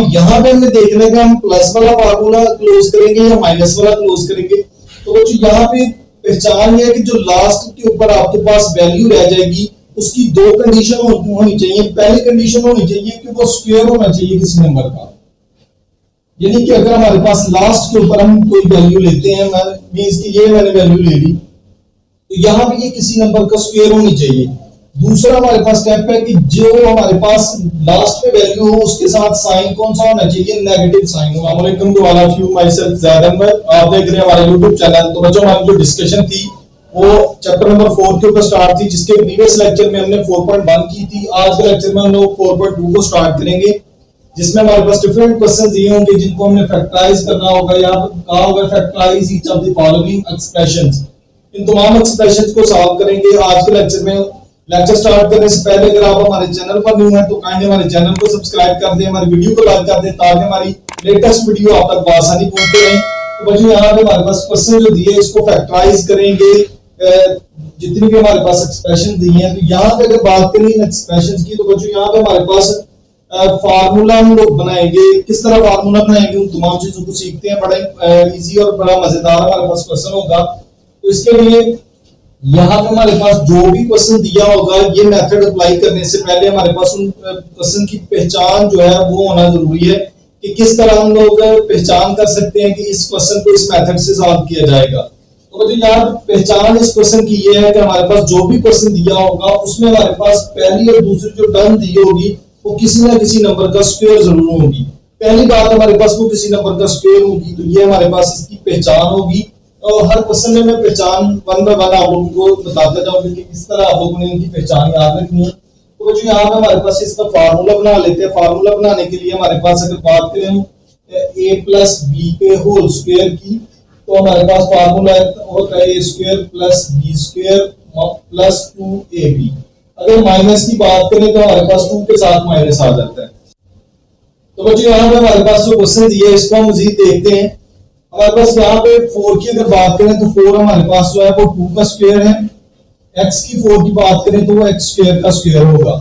अब यहाँ पे हमने देखना है कि हम प्लस वाला फार्मूला क्लोज करेंगे या माइनस वाला क्लोज करेंगे। तो बच्चों यहाँ पे पहचान है कि जो लास्ट के ऊपर आपके पास वैल्यू रह जाएगी उसकी दो कंडीशन होनी चाहिए। पहली कंडीशन होनी चाहिए कि वो स्क्वायर होना चाहिए किसी नंबर का, यानी कि अगर हमारे पास लास्ट के ऊपर हम कोई वैल्यू लेते हैं, मींस कि ये मैंने वैल्यू ले ली, तो यहां भी ये किसी नंबर का स्क्वायर होनी चाहिए। दूसरा हमारे पास स्टेप है कि जो हमारे पास लास्ट पे वैल्यू हो उसके साथ साइन कौन सा होना चाहिए, नेगेटिव साइन। अस्सलाम वालेकुम to all of you, myself Zaid Ahmed, आप देख रहे हैं हमारा YouTube चैनल। तो बच्चों हमारी जो डिस्कशन थी वो चैप्टर नंबर 4 के ऊपर स्टार्ट थी, जिसके प्रीवियस लेक्चर में हमने 4.1 की थी। आज के लेक्चर में हम लोग 4.2 को स्टार्ट करेंगे, जिसमें हमारे पास डिफरेंट क्वेश्चंस दिए होंगे जिनको हमने फैक्टराइज करना होगा। यहाँ पर कहा होगा factorise each of the following expressions. इन तमाम एक्सप्रेशंस को सॉल्व करेंगे आज के लेक्चर में। लेक्चर स्टार्ट करने से पहले अगर आप हमारे चैनल पर न्यू हैं तो काइंडली हमारे चैनल को सब्सक्राइब कर दें, हमारी वीडियो को लाइक कर दें ताकि हमारी लेटेस्ट वीडियो आप तक आसानी पहुंचते रहे। तो बच्चों यहाँ पे हमारे पास क्वेश्चन जो दिए इसको फैक्टराइज करेंगे, जितनी भी हमारे पास एक्सप्रेशन दी हैं। तो यहाँ पे अगर बात करें इन एक्सप्रेशन की, तो बच्चों यहाँ पे हमारे पास फार्मूला हम लोग बनाएंगे। किस तरह फार्मूला बनाएंगे उन तमाम चीजों को सीखते हैं। बड़ा इजी और बड़ा मजेदार हमारे पास क्वेश्चन होगा। तो इसके लिए यहाँ पे हमारे पास जो भी क्वेश्चन दिया होगा, ये मेथड अप्लाई करने से पहले हमारे पास उन क्वेश्चन की पहचान जो है वो होना जरूरी है कि किस तरह हम लोग पहचान कर सकते हैं कि इस क्वेश्चन को इस मेथड से सॉल्व किया जाएगा। तो मुझे यहाँ पहचान इस क्वेश्चन की ये है कि हमारे पास जो भी क्वेश्चन दिया होगा उसमें हमारे पास पहली और दूसरी जो टर्म दी होगी वो किसी ना किसी नंबर का स्क्वायर जरूर होगी। पहली बात हमारे पास वो किसी नंबर का स्क्वायर होगी, तो ये हमारे पास इसकी पहचान होगी। और हर क्वेश्चन में मैं पहचान वन बाय वन आप लोगों को बताता जाऊंगा कि किस तरह आप लोगों ने इनकी पहचान याद रखनी है। तो बच्चों यहाँ पे हमारे पास इसका फार्मूला बना लेते हैं। फार्मूला बनाने के लिए हमारे पास अगर बात करें a प्लस बी के होल स्क्वायर की, तो हमारे पास फार्मूला होता है a square plus B square plus 2ab। अगर माइनस की बात करें तो हमारे पास 2 के साथ माइनस आ जाता है। तो बच्चों यहाँ पे हमारे पास जो क्वेश्चन दिया है इसको हम मजीद देखते हैं। हमारे पास यहाँ पे 4 की अगर बात करें तो 4 हमारे पास जो है वो 2 का स्क्वायर है। x की 4 की बात करें तो वो x स्क्वायर का स्क्वायर होगा,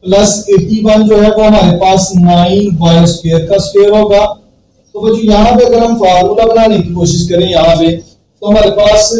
प्लस 81 जो है वो हमारे पास 9y स्क्वायर का स्क्वायर होगा। तो बच्चों यहाँ पे अगर हम फार्मूला बनाने की कोशिश करें यहाँ पे, तो हमारे पास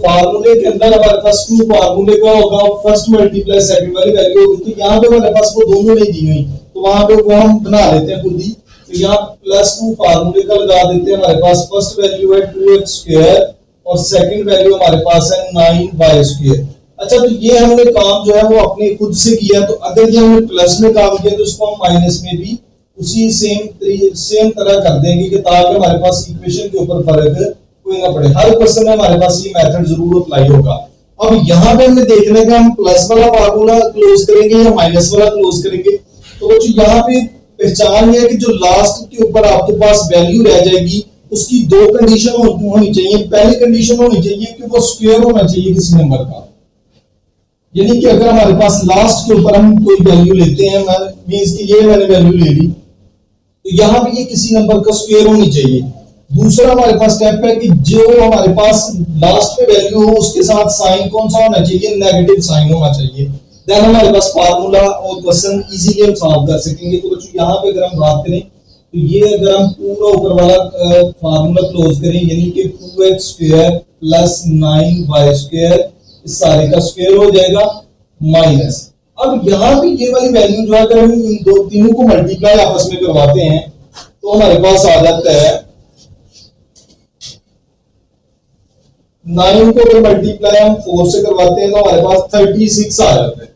फार्मूले के अंदर हमारे पास 2 फार्मूले का होगा, फर्स्ट मल्टीप्लाई सेकंड वाली वैल्यू होगी। तो यहाँ पे हमारे पास वो दोनों नहीं दी हुई, तो वहां पे वो हम बना लेते हैं खुद ही। तो यहाँ प्लस 2 फार्मूले का लगा देते हैं। हमारे पास फर्स्ट वैल्यू है 2x स्क्वायर और सेकंड वैल्यू हमारे पास है 9y स्क्वायर। अच्छा, तो ये हमने काम जो है वो अपने खुद से किया। तो अगर ये हमने प्लस में काम किया तो इसको हम माइनस में भी उसी सेम तरह कर देंगे कि ताकि हमारे पास इक्वेशन के ऊपर फर्क कोई ना पड़े। हर क्वेश्चन में हमारे पास ये मेथड जरूर अप्लाई होगा। अब यहाँ पे हमने देखना है कि हम प्लस वाला फार्मूला क्लोज करेंगे या माइनस वाला क्लोज करेंगे। तो बच्चों यहाँ पे पहचान है कि जो लास्ट के ऊपर आपके पास वैल्यू रह जाएगी उसकी दो कंडीशन होनी चाहिए। पहली कंडीशन होनी चाहिए कि वो स्क्वायर होना चाहिए किसी नंबर का, यानी कि अगर हमारे पास लास्ट के ऊपर हम कोई वैल्यू लेते हैं, मींस कि ये मैंने वैल्यू ले ली, तो यहां भी ये किसी नंबर का स्क्वायर होनी चाहिए। दूसरा हमारे पास स्टेप है कि जो हमारे पास लास्ट पे वैल्यू हो उसके साथ साइन कौन सा होना चाहिए, नेगेटिव साइन होना चाहिए। देन हमारे पास फार्मूला और क्वेश्चन इजीली हम सॉल्व कर सकेंगे। तो बच्चों यहाँ पे अगर हम बात करें तो ये अगर हम पूरा ऊपर वाला फार्मूला क्लोज करें, यानी कि 2x square plus 9y square, इस सारे का स्क्वायर हो जाएगा माइनस। अब यहाँ पे ये वाली वैल्यू जो है अगर हम इन दो तीनों को मल्टीप्लाई आपस में करवाते हैं तो हमारे पास आ जाता है 9 को अगर मल्टीप्लाई हम 4 से करवाते हैं तो हमारे पास 36 आ जाता है।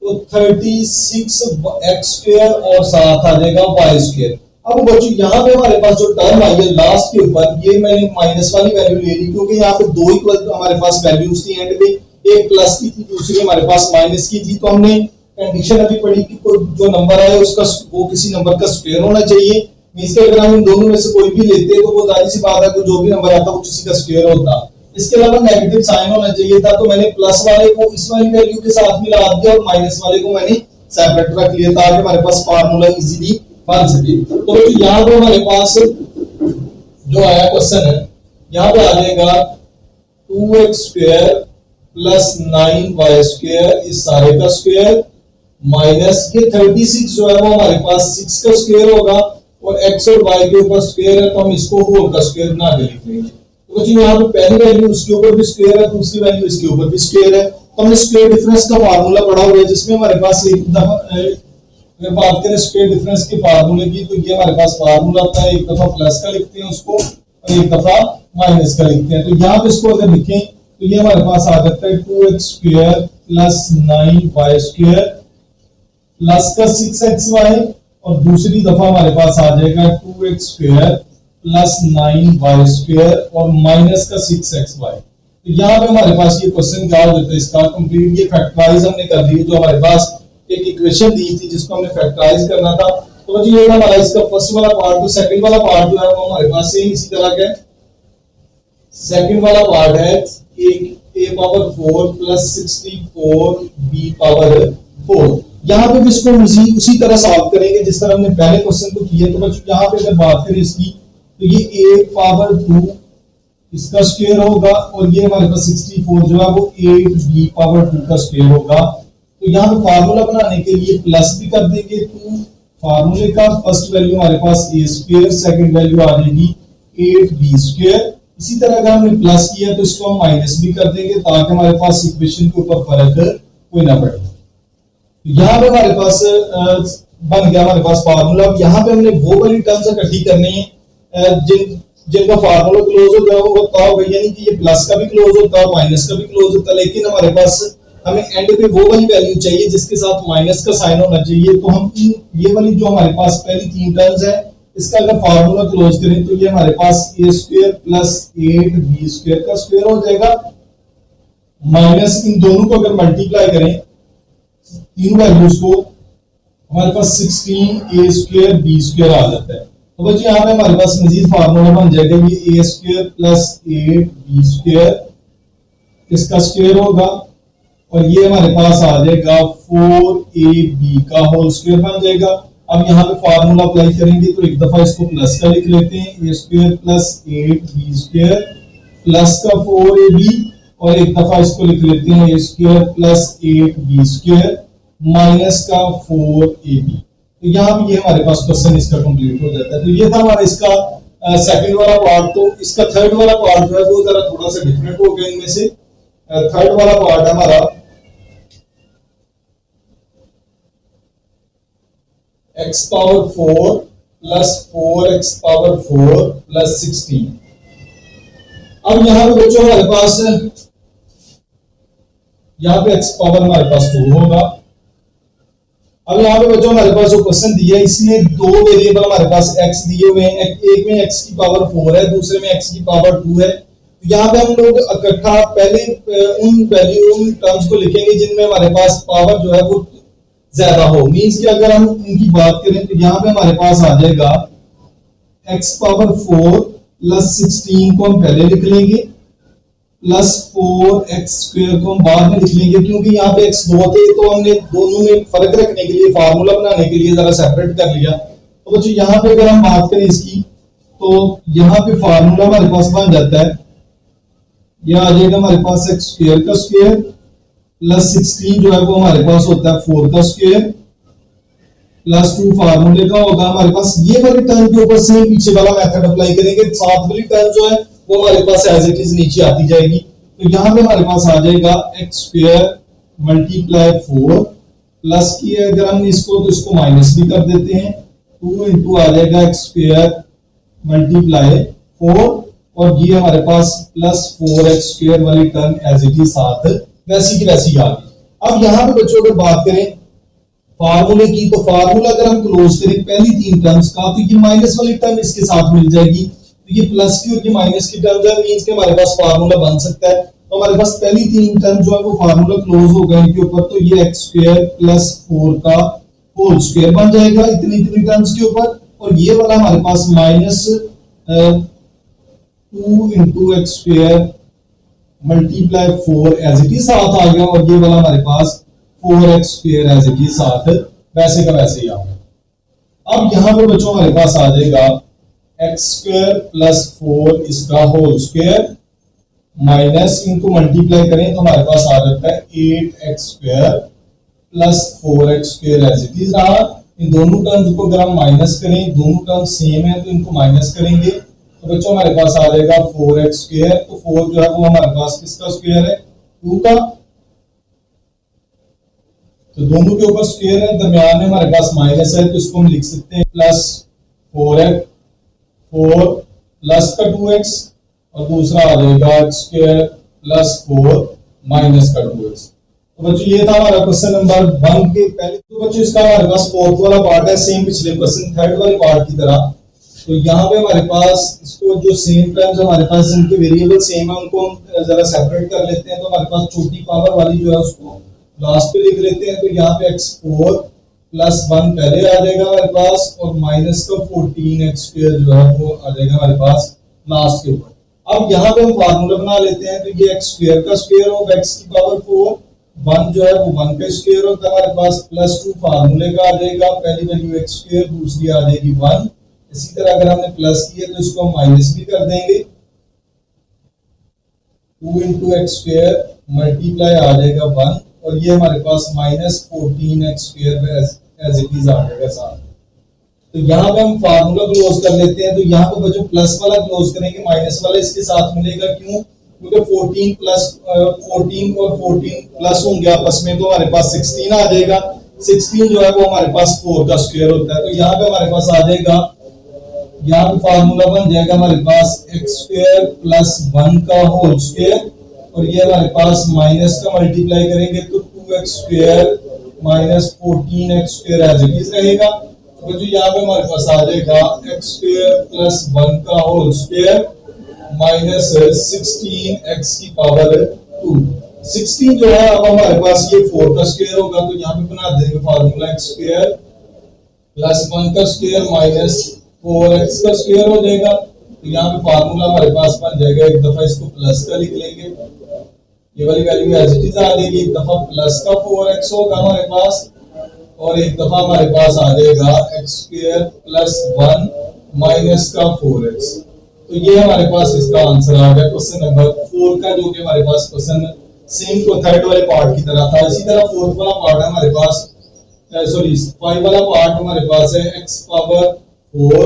तो 36x स्क्वायर और साथ आ जाएगा y स्क्वायर। अब बच्चों यहाँ पे हमारे पास जो टर्म आई है लास्ट के ऊपर, ये मैंने माइनस वाली वैल्यू ले ली क्योंकि यहाँ पे दो ही हमारे पास वैल्यूज थी एंड में, एक प्लस की थी दूसरी हमारे पास माइनस की थी। तो हमने कंडीशन अभी पढ़ी कि जो नंबर आए उसका वो किसी नंबर का स्क्वायर होना चाहिए। मींस अगर हम इन दोनों में से कोई भी लेते तो वो जाहिर सी बात है कि जो भी नंबर आता वो किसी का स्क्वायर होता। इसके अलावा नेगेटिव साइन होना चाहिए था, तो मैंने प्लस वाले को इस वाली वैल्यू के साथ मिला दिया और माइनस वाले को मैंने सेपरेट रख लिया ताकि हमारे पास फार्मूला इजीली बन सके। तो यहाँ पे हमारे पास जो आया क्वेश्चन है, यहाँ पे आ जाएगा 2x square plus 9y square, इस सारे का स्क्वायर माइनस ये 36 जो है वो हमारे पास 6 का स्क्वायर होगा और x और y के ऊपर स्क्वायर है तो हम इसको होल का स्क्वायर बना के लिख लेंगे। तो बच्चों यहाँ पे पहली वैल्यू उसके ऊपर भी स्क्वायर है, दूसरी वैल्यू इसके ऊपर भी स्क्वायर है, तो हमने स्क्वायर डिफरेंस का फार्मूला पढ़ा हुआ है जिसमें हमारे पास एक दफा अगर बात करें स्क्वायर डिफरेंस के फार्मूले की, तो ये हमारे पास फार्मूला होता है, एक दफा प्लस का लिखते हैं उसको और एक दफा माइनस का लिखते हैं। तो यहाँ पे इसको अगर लिखें तो ये हमारे पास आ जाता है 2x square plus 9y square plus का 6xy और दूसरी दफा हमारे पास आ जाएगा 2x square plus 9y square और माइनस का 6xy। तो यहाँ पे हमारे पास ये क्वेश्चन क्या हो जाता है इसका कंप्लीट, ये फैक्टराइज हमने कर दी जो हमारे पास एक इक्वेशन दी थी जिसको हमने फैक्टराइज करना था। तो जी ये हमारा इसका फर्स्ट वाला पार्ट, तो सेकंड वाला पार्ट जो है वो हमारे पास सेम इसी तरह का है। सेकंड वाला पार्ट है a power 4 plus 64 b power 4। यहाँ पे भी इसको उसी तरह सॉल्व करेंगे जिस तरह हमने पहले क्वेश्चन को किया। तो बच्चों यहाँ पे अगर बात करें इसकी तो ये a पावर 2 इसका स्क्वायर होगा और ये हमारे पास 64 जो है वो 8b पावर 2 का स्क्वायर होगा। तो यहाँ पे फार्मूला बनाने के लिए प्लस भी कर देंगे 2 फार्मूले का, फर्स्ट वैल्यू हमारे पास a स्क्वायर, सेकंड वैल्यू आ जाएगी 8b स्क्वायर। इसी तरह अगर हमने प्लस किया तो इसको हम माइनस भी कर देंगे ताकि हमारे पास इक्वेशन के ऊपर फर्क कोई ना पड़े। यहाँ पे हमारे पास बन गया हमारे पास फार्मूला। यहाँ पे हमने वो वाली टर्म्स इकट्ठी करनी है जिनका फार्मूला क्लोज होता है वो होता होगा, यानी कि ये प्लस का भी क्लोज होता है माइनस का भी क्लोज होता है, लेकिन हमारे पास हमें एंड पे वो वाली वैल्यू चाहिए जिसके साथ माइनस का साइन होना चाहिए। तो हम ये वाली जो हमारे पास पहली तीन टर्म्स है इसका अगर फार्मूला क्लोज करें तो ये हमारे पास a square plus 8b square का स्क्वायर हो जाएगा, माइनस इन दोनों को अगर मल्टीप्लाई करें तीन वैल्यूज को हमारे पास 16a स्क्वायर b स्क्वायर आ जाता है। तो बच्चे यहाँ पे हमारे पास मजीद फार्मूला बन जाएगा, ये a square plus 8b square इसका स्क्वायर होगा और ये हमारे पास आ जाएगा 4ab का होल स्क्वायर बन जाएगा। अब यहाँ पे फार्मूला अप्लाई करेंगे तो एक दफा इसको प्लस का लिख लेते हैं, a square plus 8b square plus का 4ab और एक दफा इसको लिख लेते हैं a square plus 8b square minus का 4ab। तो यहाँ पे ये हमारे पास क्वेश्चन इसका कंप्लीट हो जाता है। तो ये था हमारा इसका सेकंड वाला पार्ट। तो इसका थर्ड वाला पार्ट जो है वो जरा थोड़ा सा डिफरेंट हो गया इनमें से। थर्ड वाला पार्ट है हमारा x power 4 plus 4x power 4 plus 16। अब यहाँ पे बच्चों हमारे पास यहाँ पे x पावर हमारे पास 2 होगा। अब यहाँ पे बच्चों हमारे पास जो क्वेश्चन दिया है इसमें दो वेरिएबल हमारे पास x दिए हुए हैं, एक में x की पावर 4 है, दूसरे में x की पावर 2 है। यहाँ पे हम लोग इकट्ठा पहले उन टर्म्स को लिखेंगे जिनमें हमारे पास पावर जो है वो ज्यादा हो। मींस कि अगर हम इनकी बात करें तो यहाँ पे हमारे पास आ जाएगा x पावर 4 प्लस 16 को हम पहले लिख लेंगे प्लस 4x स्क्वायर को हम बाद में लिख लेंगे, क्योंकि यहाँ पे x दो थे तो हमने दोनों में फर्क रखने के लिए फार्मूला बनाने के लिए जरा सेपरेट कर लिया। तो बच्चों यहाँ पे अगर हम बात करें इसकी तो यहाँ पे फार्मूला हमारे पास बन जाता है, यह आ जाएगा हमारे पास x स्क्वायर का स्क्वायर प्लस 16 जो है वो हमारे पास होता है 4 का स्क्वायर प्लस 2 फार्मूले का होगा हमारे पास। ये वाली टर्म के ऊपर से पीछे वाला मेथड अप्लाई करेंगे, साथ वाली टर्म जो है वो हमारे पास एज इट इज नीचे आती जाएगी। तो यहाँ पे हमारे पास आ जाएगा x स्क्वायर मल्टीप्लाई 4 प्लस की अगर हम इसको तो इसको माइनस भी कर देते हैं, 2 इंटू आ जाएगा x स्क्वायर मल्टीप्लाई 4 और ये हमारे पास प्लस 4x स्क्वायर वाली टर्म एज इट इज साथ वैसी की वैसी आ गई। अब यहाँ पे बच्चों अगर बात करें फार्मूले की तो फार्मूला अगर हम क्लोज करें पहली तीन टर्म्स का तो ये माइनस वाली टर्म इसके साथ मिल जाएगी, तो ये प्लस की और ये माइनस की टर्म है, मींस के हमारे पास फार्मूला बन सकता है। तो हमारे पास पहली तीन टर्म जो है वो फार्मूला क्लोज हो गए इनके ऊपर, तो ये x स्क्वायर प्लस 4 का होल स्क्वायर बन जाएगा इतनी इतनी टर्म्स के ऊपर, और ये वाला हमारे पास minus 2 into X square multiply 4 as it is साथ आ गया, और ये वाला हमारे पास 4x square as it is साथ वैसे का वैसे ही आ गया। अब यहां पे बच्चों हमारे पास आ जाएगा x स्क्वायर प्लस 4 इसका होल स्क्वायर माइनस इनको मल्टीप्लाई करें तो हमारे पास आ जाता है 8x square plus 4x square as it is रहा, इन दोनों टर्म्स को अगर हम माइनस करें, दोनों टर्म्स सेम है तो इनको माइनस करेंगे तो बच्चों हमारे पास आ जाएगा 4x स्क्वायर। तो 4 जो है वो हमारे पास किसका स्क्वायर है, 2 का। तो दोनों के ऊपर स्क्वायर है, दरमियान में हमारे पास माइनस है तो इसको हम लिख सकते हैं प्लस 4 प्लस का 2x और दूसरा आ जाएगा x स्क्वायर प्लस 4 माइनस का 2x। तो बच्चों ये था हमारा क्वेश्चन नंबर 1 के पहले। तो बच्चों इसका हमारे पास फोर्थ वाला पार्ट है सेम पिछले क्वेश्चन थर्ड वाले पार्ट की तरह। तो यहाँ पे हमारे पास इसको जो सेम टर्म्स हमारे पास जिनके वेरिएबल सेम है उनको हम जरा सेपरेट कर लेते हैं। तो हमारे पास छोटी पावर वाली जो है उसको लास्ट पे लिख लेते हैं। तो यहाँ पे x4 प्लस 1 पहले आ जाएगा हमारे पास और माइनस का 14x स्क्वायर जो है वो आ जाएगा हमारे पास लास्ट के ऊपर। अब यहाँ पे हम फार्मूला बना लेते हैं। तो ये x स्क्वायर का स्क्वायर होगा x की पावर 4, 1 जो है वो 1 का स्क्वायर होता है हमारे पास, प्लस 2 फार्मूले का आ जाएगा, पहली वैल्यू x स्क्वायर दूसरी आ जाएगी 1। इसी तरह अगर हमने प्लस किया तो इसको हम माइनस भी कर देंगे, 2 इंटू एक्स स्क्वायर मल्टीप्लाई आ जाएगा 1 और ये हमारे पास minus 14x square as it is आ जाएगा साथ। तो यहाँ पे हम फार्मूला क्लोज कर लेते हैं। तो यहाँ पे बच्चों प्लस वाला क्लोज करेंगे, माइनस वाला इसके साथ मिलेगा, क्यों, क्योंकि 14 और 14 प्लस होंगे आपस में तो हमारे पास 16 आ जाएगा। 16 जो है वो हमारे पास 4 का स्क्वायर होता है। तो यहाँ पे हमारे पास आ जाएगा, यहाँ पे फार्मूला बन जाएगा हमारे पास x स्क्वायर प्लस 1 का होल स्क्वायर और ये हमारे पास माइनस का मल्टीप्लाई करेंगे तो 2x square minus 14x square as it is रहेगा। तो जो यहाँ पे हमारे पास आ जाएगा x स्क्वायर प्लस 1 का होल स्क्वायर माइनस 16x की पावर 2। 16 जो है अब हमारे पास ये 4 का स्क्वायर होगा तो यहाँ पे बना देंगे फार्मूला x स्क्वायर प्लस 1 का स्क्वायर माइनस 4x का स्क्वायर हो जाएगा। तो यहाँ पे फार्मूला हमारे पास बन जाएगा, एक दफा इसको प्लस का लिख लेंगे, ये वाली वैल्यू एज इट इज आ जाएगी, एक दफा प्लस का 4x होगा हमारे पास और एक दफा हमारे पास आ जाएगा x स्क्वायर प्लस 1 माइनस का 4x। तो ये हमारे पास इसका आंसर आ गया क्वेश्चन नंबर 4 का, जो कि हमारे पास क्वेश्चन सेम को थर्ड वाले पार्ट की तरह था। इसी तरह फोर्थ वाला पार्ट है हमारे पास, सॉरी 5 वाला पार्ट हमारे पास है x power 4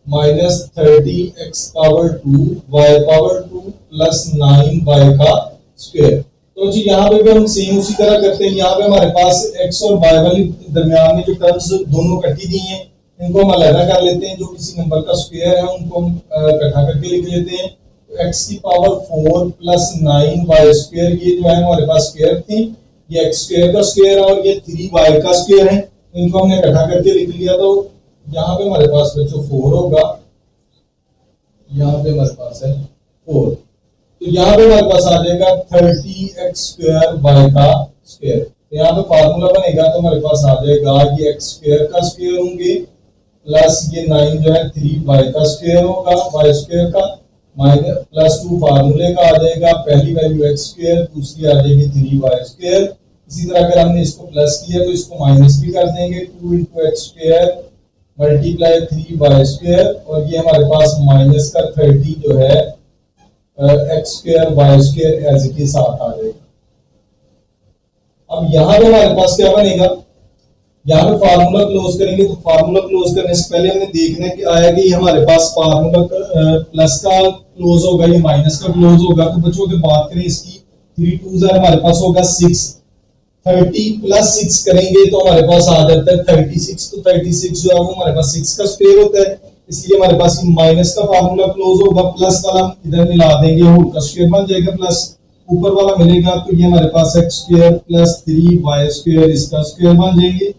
minus 30x power 2 y power 2 plus 9y का स्क्वायर। तो जी यहाँ पे भी हम सेम उसी तरह करते हैं। यहाँ पे हमारे पास x और y वाली दरमियान में जो टर्म्स दोनों कटी दी हैं इनको हम अलग कर लेते हैं। जो किसी नंबर का स्क्वायर है उनको हम इकट्ठा करके लिख लेते हैं। तो x की पावर 4 प्लस 9y स्क्वायर, ये जो है हमारे पास स्क्वायर थी, ये x स्क्वायर का स्क्वायर और ये 3y का स्क्वायर है, इनको हमने इकट्ठा करके लिख लिया। तो यहाँ पे हमारे पास बच्चों 4 होगा, यहाँ पे हमारे पास है 4। तो यहाँ पे हमारे पास आ जाएगा 30x स्क्वायर y का स्क्वायर। तो यहाँ पे फार्मूला बनेगा तो हमारे पास आ जाएगा ये x स्क्वायर का स्क्वायर होंगे प्लस ये 9 जो है 3y का स्क्वायर होगा y स्क्वायर का माइनस प्लस 2 फार्मूले का आ जाएगा, पहली वैल्यू x स्क्वायर दूसरी आ जाएगी 3y स्क्वायर। इसी तरह अगर हमने इसको प्लस किया तो इसको माइनस भी कर देंगे, 2 into X square multiply 3y square और ये हमारे पास माइनस का 30 जो है x square y square as it is साथ आ जाएगा। अब यहाँ पे हमारे पास क्या बनेगा, यहाँ पे फार्मूला क्लोज करेंगे। तो फार्मूला क्लोज करने से पहले हमने देखना कि आया कि हमारे पास फार्मूला प्लस का क्लोज होगा, ये माइनस का क्लोज होगा। तो बच्चों की बात करें इसकी 3 2 हमारे पास होगा 6, 30 प्लस 6 करेंगे तो हमारे पास आ जाता है 36। तो 36 जो है वो हमारे पास 6 का स्क्वायर होता है, इसलिए हमारे पास माइनस का फार्मूला क्लोज होगा, प्लस वाला इधर मिला देंगे, होल का स्क्वायर बन जाएगा, प्लस ऊपर वाला मिलेगा। तो ये हमारे पास x square plus 3y square इसका स्क्वायर बन जाएंगे,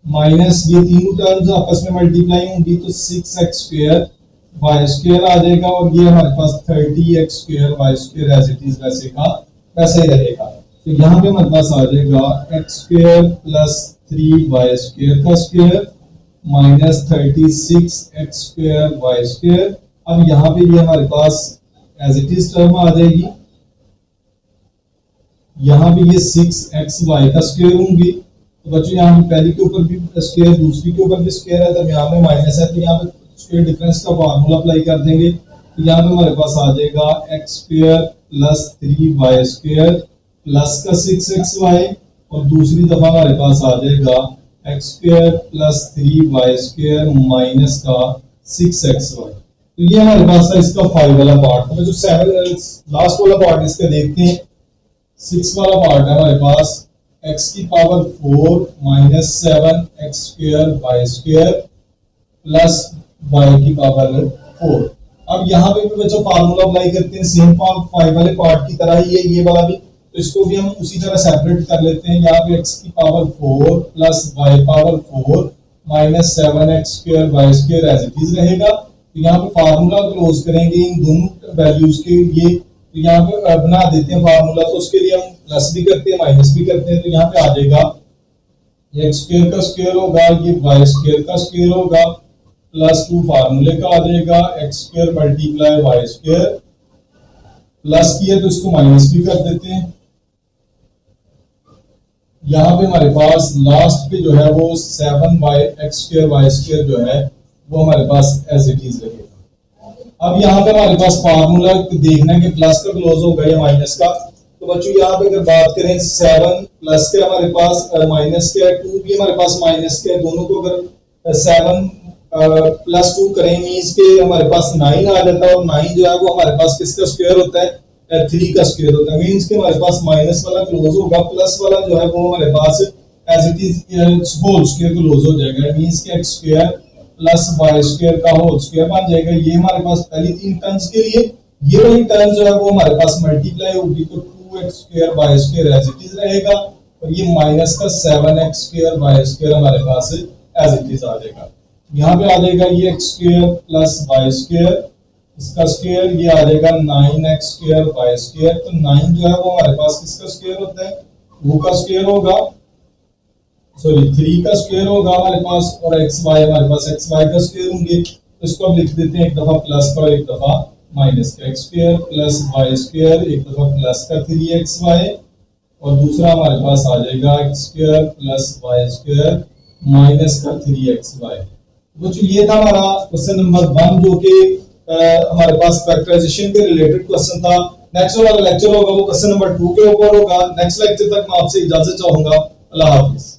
माइनस ये तीनों टर्म्स आपस में मल्टीप्लाई होंगी तो 6x स्क्वायर y स्क्वायर आ जाएगा और ये हमारे पास 30x square y square as it is वैसे का वैसे ही रहेगा। तो यहाँ पे हमारे पास आ जाएगा x square plus 3y square का square minus 36x square y square. अब यहाँ पे ये हमारे पास एज इट इज टर्म आ जाएगी, यहाँ पे ये 6xy का स्क्वायर होंगी। तो बच्चों यहाँ पे पहली के ऊपर भी स्क्वायर दूसरी के ऊपर भी स्क्वायर है, दरमियान में माइनस है, तो यहाँ पे स्क्वायर डिफरेंस का फार्मूला अप्लाई कर देंगे। तो यहाँ पे हमारे पास आ जाएगा x square plus 3y square plus का 6xy और दूसरी दफा हमारे पास आ जाएगा X square plus 3y² minus का 6xy। तो ये हमारे पास था इसका 5 वाला पार्ट। तो जो 7 लास्ट वाला पार्ट इसका देखते हैं। 6 वाला पार्ट है हमारे पास x की power 4 minus 7 X square Y square plus y की पावर 4। अब यहाँ पे भी बच्चों फार्मूला अप्लाई करते हैं सेम 5 वाले पार्ट की तरह ही है ये वाला भी। तो इसको भी हम उसी तरह सेपरेट कर लेते हैं। यहाँ पे x की power 4 plus y power 4 minus 7 X square Y square as it is रहेगा। तो यहाँ पे फार्मूला क्लोज करेंगे इन दोनों वैल्यूज के लिए। तो यहाँ पे बना देते हैं फार्मूला। तो उसके लिए हम प्लस भी करते हैं माइनस भी करते हैं। तो यहाँ पे आ जाएगा ये एक्स स्क्वायर का स्क्वायर होगा, ये वाई स्क्वायर का स्क्वायर होगा प्लस 2 फार्मूले का आ जाएगा X square multiply Y square. Plus किया तो इसको माइनस भी कर देते हैं। यहाँ पे हमारे पास लास्ट पे जो है वो 7 एक्स स्क्वायर वाई स्क्वायर जो है वो हमारे पास एज इट इज रहेगा। अब यहाँ पे हमारे पास फार्मूला देखना है कि प्लस का क्लोज होगा या माइनस का। तो बच्चों यहाँ पे अगर बात करें 7 प्लस के हमारे पास माइनस के 2 भी हमारे पास माइनस के, दोनों को अगर 7 प्लस 2 करें मींस के हमारे पास 9 आ जाता है। और 9 जो है वो हमारे पास किसका स्क्वायर होता है, 3 का स्क्वायर होता है। मींस के हमारे पास माइनस वाला क्लोज होगा, प्लस वाला जो है वो हमारे पास as it is whole square close हो जाएगा। मींस के X square plus Y square का होल स्क्वायर बन जाएगा। ये हमारे पास पहली 3 टर्म्स के लिए, ये वाली टर्म जो है वो हमारे पास मल्टीप्लाई होगी तो 2x square Y square as it is रहेगा। और ये माइनस का 7x स्क्वायर वाई स्क्वायर हमारे पास एज इट इज आ जाएगा। यहाँ पे आ जाएगा ये X square plus Y square, इसका स्क्वायर ये आ जाएगा 9x स्क्वायर वाई स्क्वायर। तो 9 जो है वो हमारे पास किसका स्क्वायर होता है, 2 का स्क्वायर होगा, सॉरी 3 का स्क्वायर होगा हमारे पास। और xy हमारे पास xy का स्क्वायर होंगे। तो इसको हम लिख देते हैं एक दफा प्लस का और एक दफा माइनस का। X square plus Y square, एक दफा प्लस का 3xy और दूसरा हमारे पास आ जाएगा X square plus Y square minus का 3xy। बच्चों ये था हमारा क्वेश्चन नंबर 1 जो कि हमारे पास फैक्टराइजेशन के रिलेटेड क्वेश्चन था। नेक्स्ट वाला लेक्चर होगा वो क्वेश्चन नंबर 2 के ऊपर होगा। नेक्स्ट लेक्चर तक मैं आपसे इजाजत चाहूंगा। अल्लाह हाफिज।